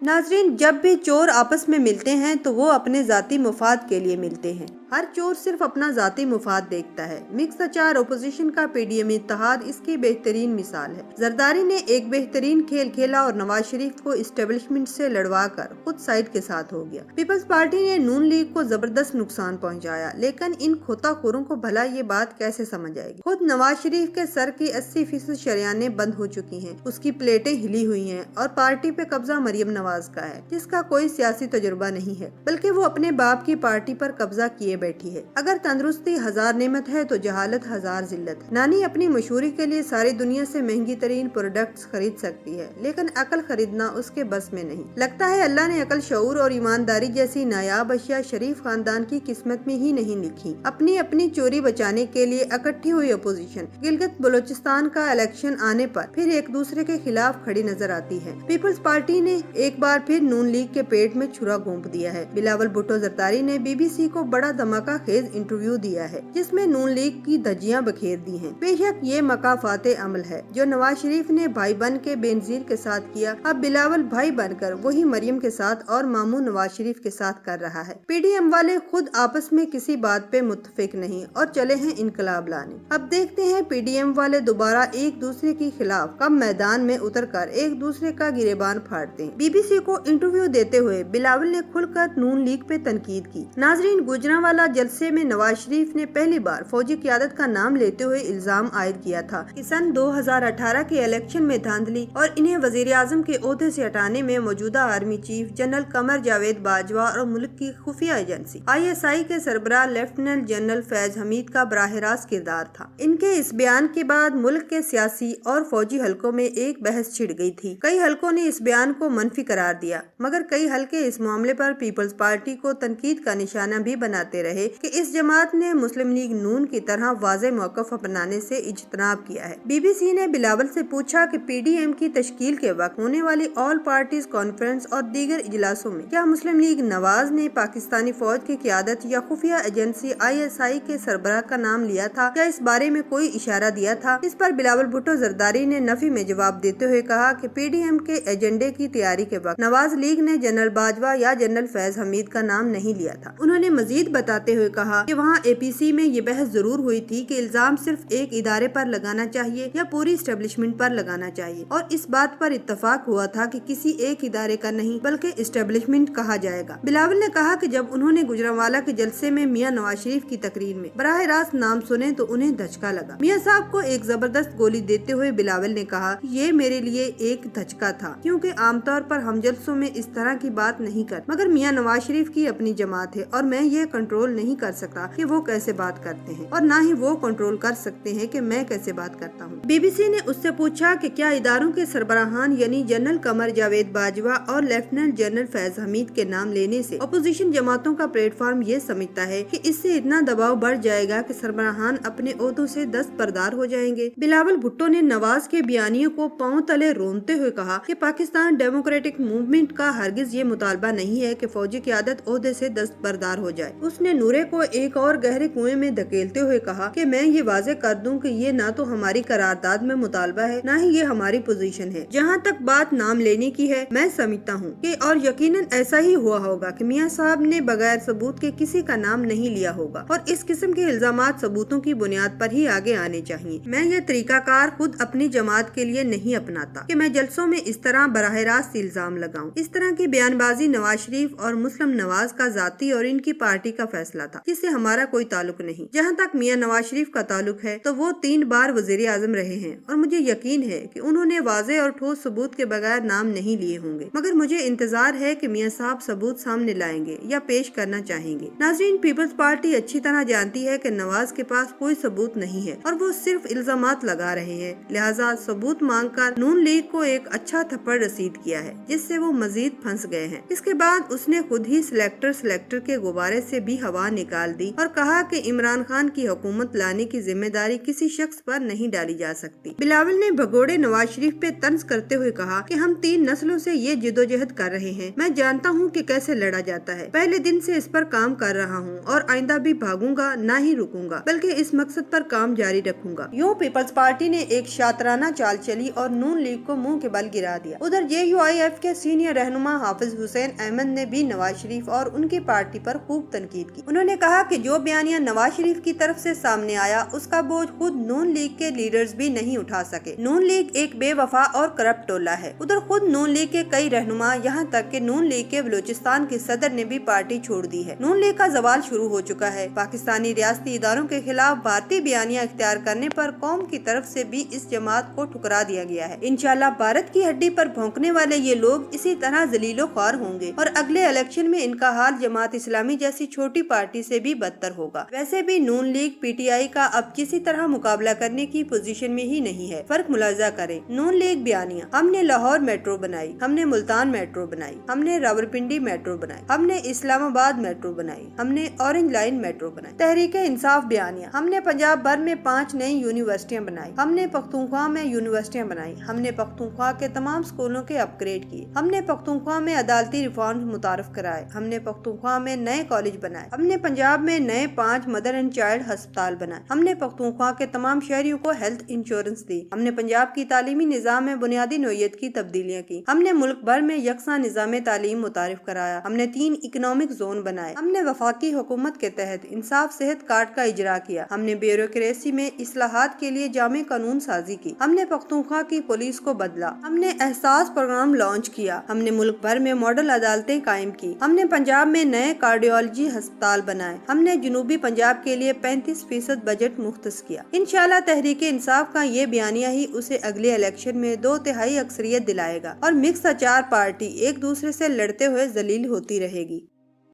नाजरीन, जब भी चोर आपस में मिलते हैं तो वो अपने जाती मुफाद के लिए मिलते हैं। हर चोर सिर्फ अपना जाती मुफाद देखता है। मिक्स अचार अपोजिशन का पीडीएम इत्तेहाद इसकी बेहतरीन मिसाल है। जरदारी ने एक बेहतरीन खेल खेला और नवाज शरीफ को इस्टेब्लिशमेंट से लड़वा कर खुद साइड के साथ हो गया। पीपल्स पार्टी ने नून लीग को जबरदस्त नुकसान पहुंचाया, लेकिन इन खोताखोरों को भला ये बात कैसे समझ आएगी। खुद नवाज शरीफ के सर की 80% शरियानें बंद हो चुकी हैं, उसकी प्लेटें हिली हुई हैं और पार्टी पे कब्जा मरियम नवाज का है, जिसका कोई सियासी तजुर्बा नहीं है, बल्कि वो अपने बाप की पार्टी पर कब्जा किए बैठी है। अगर तंदुरुस्ती हजार नेमत है तो जहालत हजार जिल्लत है। नानी अपनी मशहूरी के लिए सारी दुनिया से महंगी तरीन प्रोडक्ट्स खरीद सकती है, लेकिन अकल खरीदना उसके बस में नहीं। लगता है अल्लाह ने अकल, शऊर और ईमानदारी जैसी नायाब अशिया शरीफ खानदान की किस्मत में ही नहीं लिखी। अपनी अपनी चोरी बचाने के लिए इकट्ठी हुई अपोजिशन गिलगित बलोचिस्तान का इलेक्शन आने पर फिर एक दूसरे के खिलाफ खड़ी नजर आती है। पीपल्स पार्टी ने एक बार फिर नून लीग के पेट में छुरा घोंप दिया है। बिलावल भुट्टो जरदारी ने बीबीसी को बड़ा धमाका खेज इंटरव्यू दिया है, जिसमें नून लीग की धज्जियां बखेर दी हैं। बेशक ये मकाफाते अमल है जो नवाज शरीफ ने भाई बन के बेनजीर के साथ किया, अब बिलावल भाई बनकर वही मरियम के साथ और मामू नवाज शरीफ के साथ कर रहा है। पीडीएम वाले खुद आपस में किसी बात पे मुत्तफिक नहीं और चले हैं इनकलाब लाने। अब देखते हैं पीडीएम वाले दोबारा एक दूसरे के खिलाफ कब मैदान में उतर कर एक दूसरे का गिरेबान फाड़ते हैं। बीबीसी को इंटरव्यू देते हुए बिलावल ने खुलकर नून लीग पे तनकीद की। नाजरीन, गुजरांवाला जलसे में नवाज शरीफ ने पहली बार फौजी क़यादत का नाम लेते हुए इल्जाम आयद किया था कि सन 2018 के इलेक्शन में धांधली और इन्हें वजीर आजम के ओहदे से हटाने में मौजूदा army chief general Qamar Javed Bajwa और मुल्क की खुफिया एजेंसी ISI के सरबराह लेफ्टिनेंट जनरल फैज हमीद का बराह रास्त किरदार था। इनके इस बयान के बाद मुल्क के सियासी और फौजी हलकों में एक बहस छिड़ गई थी। कई हलकों ने इस बयान को मनफी करार दिया, मगर कई हलके इस मामले पर पीपल्स पार्टी को तनकीद का निशाना भी बनाते रहे कि इस जमात ने मुस्लिम लीग नून की तरह वाज़े मौक़िफ़ अपनाने से इज्तनाब किया है। बीबीसी ने बिलावल से पूछा कि पीडीएम की तश्कील के वक्त होने वाली ऑल पार्टीज कॉन्फ्रेंस और दीगर इजलासों में क्या मुस्लिम लीग नवाज ने पाकिस्तानी फौज की क़यादत या खुफिया एजेंसी ISI के सरबराह का नाम लिया था या इस बारे में कोई इशारा दिया था। इस पर बिलावल भुट्टो जरदारी ने नफी में जवाब देते हुए कहा कि पीडीएम के एजेंडे की तैयारी के वक्त नवाज लीग ने जनरल बाजवा या जनरल फैज हमीद का नाम नहीं लिया था। उन्होंने मजीद बताते हुए कहा कि वहाँ APC में ये बहस जरूर हुई थी कि इल्जाम सिर्फ एक इदारे पर लगाना चाहिए या पूरी इस्टेब्लिशमेंट पर लगाना चाहिए, और इस बात पर इत्तफाक हुआ था कि किसी एक इदारे का नहीं बल्कि इस्टेब्लिशमेंट कहा जाएगा। बिलावल ने कहा कि जब उन्होंने गुजरांवाला के जलसे में मियां नवाज शरीफ की तकरीर में बराह रास्त नाम सुने तो उन्हें धचका लगा। मियां साहब को एक जबरदस्त गोली देते हुए बिलावल ने कहा, ये मेरे लिए एक धचका था, क्योंकि आमतौर पर हम जलसों में इस तरह की बात नहीं कर, मगर मियां नवाज शरीफ की अपनी जमात है और मैं ये कंट्रोल नहीं कर सकता कि वो कैसे बात करते हैं और ना ही वो कंट्रोल कर सकते हैं कि मैं कैसे बात करता हूँ। बीबीसी ने उससे पूछा कि क्या इदारों के सरबराहान यानी जनरल कमर जावेद बाजवा और लेफ्टिनेंट जनरल फैज हमीद के नाम लेने से अपोजिशन जमातों का प्लेटफॉर्म ये समझता है कि इससे इतना दबाव बढ़ जाएगा कि सरबराहान अपने ओहदों से दस्तबरदार हो जाएंगे। बिलावल भुट्टो ने नवाज के बयानियों को पांव तले रोनते हुए कहा कि पाकिस्तान डेमोक्रेटिक मूवमेंट का हरगिज ये मुतालबा नहीं है कि फौजी क़यादत ओहदे से दस्तबरदार हो जाए। उसने नूरे को एक और गहरे कुएं में धकेलते हुए कहा कि मैं ये वाजे कर दूं कि ये ना तो हमारी करारदाद में मुतालबा है, ना ही ये हमारी पोजीशन है। जहां तक बात नाम लेने की है, मैं समझता हूं कि और यकीनन ऐसा ही हुआ होगा कि मियां साहब ने बगैर सबूत के किसी का नाम नहीं लिया होगा और इस किस्म के इल्जामात सबूतों की बुनियाद पर ही आगे आने चाहिए। मैं ये तरीकाकार खुद अपनी जमात के लिए नहीं अपनाता कि मैं जलसों में इस तरह बराह रास्त इल्जाम लगाऊं। इस तरह की बयानबाजी नवाज शरीफ और मुस्लिम नवाज का जाती और इनकी पार्टी का फैसला था, जिससे हमारा कोई ताल्लुक नहीं। जहाँ तक मियां नवाज शरीफ का ताल्लुक है तो वो 3 बार वजीर आजम रहे हैं और मुझे यकीन है कि उन्होंने वाज़े और ठोस सबूत के बगैर नाम नहीं लिए होंगे, मगर मुझे इंतजार है कि मियां साहब सबूत सामने लाएंगे या पेश करना चाहेंगे। नाज़रीन, पीपल्स पार्टी अच्छी तरह जानती है कि नवाज के पास कोई सबूत नहीं है और वो सिर्फ इल्जामात लगा रहे हैं, लिहाजा सबूत मांगकर नून लीग को एक अच्छा थप्पड़ रसीद किया है, जिससे वो मजीद फंस गए हैं। इसके बाद उसने खुद ही सिलेक्टर के गुब्बारे से भी हवा निकाल दी और कहा कि इमरान खान की हुकूमत लाने की जिम्मेदारी किसी शख्स पर नहीं डाली जा सकती। बिलावल ने भगोड़े नवाज शरीफ पे तंज करते हुए कहा कि हम 3 नस्लों से ये जिदोजहद कर रहे हैं, मैं जानता हूँ कि कैसे लड़ा जाता है, पहले दिन से इस पर काम कर रहा हूँ और आइंदा भी भागूंगा, ना ही रुकूंगा, बल्कि इस मकसद पर काम जारी रखूंगा। यूं पीपल्स पार्टी ने एक शातराना चाल चली और नून लीग को मुंह के बल गिरा दिया। उधर JUIF के سینئر رہنما حافظ حسین احمد نے بھی نواز شریف اور ان کی پارٹی پر خوب تنقید کی۔ انہوں نے کہا کہ جو بیانیہ نواز شریف کی طرف سے سامنے آیا اس کا بوجھ خود نون لیگ کے لیڈرز بھی نہیں اٹھا سکے۔ نون لیگ ایک بے وفا اور کرپٹ ٹولہ ہے۔ ادھر خود نون لیگ کے کئی رہنما، یہاں تک کہ نون لیگ کے بلوچستان کے صدر نے بھی پارٹی چھوڑ دی ہے۔ نون لیگ کا زوال شروع ہو چکا ہے۔ پاکستانی ریاستی اداروں کے خلاف بھارتی بیانیہ اختیار کرنے پر قوم کی طرف سے بھی اس جماعت کو ٹھکرا دیا گیا ہے۔ انشاءاللہ بھارت کی ہڈی پر بھونکنے والے یہ لوگ اسی طرح ذلیل و خوار ہوں گے اور اگلے الیکشن میں ان کا حال جماعت اسلامی جیسی چھوٹی پارٹی سے بھی بدتر ہوگا۔ ویسے بھی نون لیگ پی ٹی آئی کا اب کسی طرح مقابلہ کرنے کی پوزیشن میں ہی نہیں ہے۔ فرق ملاحظہ کریں۔ نون لیگ بیانیہ: ہم نے لاہور میٹرو بنائی، ہم نے ملتان میٹرو بنائی، ہم نے راولپنڈی میٹرو بنائی، ہم نے اسلام آباد میٹرو بنائی، ہم نے اورنج لائن میٹرو بنائی۔ تحریک انصاف بیانیہ: ہم نے پنجاب بھر میں 5 نئی یونیورسٹیاں بنائی، ہم نے پختونخوا میں یونیورسٹیاں بنائی، ہم نے پختونخوا کے تمام اسکولوں کے اپ گریڈ کیے، ہم نے پختونخوا میں عدالتی ریفارمز متعارف کرائے، ہم نے پختونخوا میں نئے کالج بنائے، ہم نے پنجاب میں نئے 5 مدر اینڈ چائلڈ ہسپتال بنائے، ہم نے پختونخوا کے تمام شہریوں کو ہیلتھ انشورنس دی، ہم نے پنجاب کی تعلیمی نظام میں بنیادی نوعیت کی تبدیلیاں کی، ہم نے ملک بھر میں یکساں نظام تعلیم متعارف کرایا، ہم نے 3 اکنامک زون بنائے، ہم نے وفاقی حکومت کے تحت انصاف صحت کارڈ کا اجرا کیا، ہم نے بیوروکریسی میں اصلاحات کے لیے جامع قانون سازی کی، ہم نے پختونخوا کی پولیس کو بدلا، ہم نے احساس پروگرام لانچ کیا، ہم نے ملک بھر میں ماڈل عدالتیں قائم کی، ہم نے پنجاب میں نئے کارڈیولوجی ہسپتال بنائے، ہم نے جنوبی پنجاب کے لیے 35% بجٹ مختص کیا۔ انشاءاللہ تحریک انصاف کا یہ بیانیہ ہی اسے اگلے الیکشن میں 2/3 اکثریت دلائے گا اور مکس اچار پارٹی ایک دوسرے سے لڑتے ہوئے ذلیل ہوتی رہے گی۔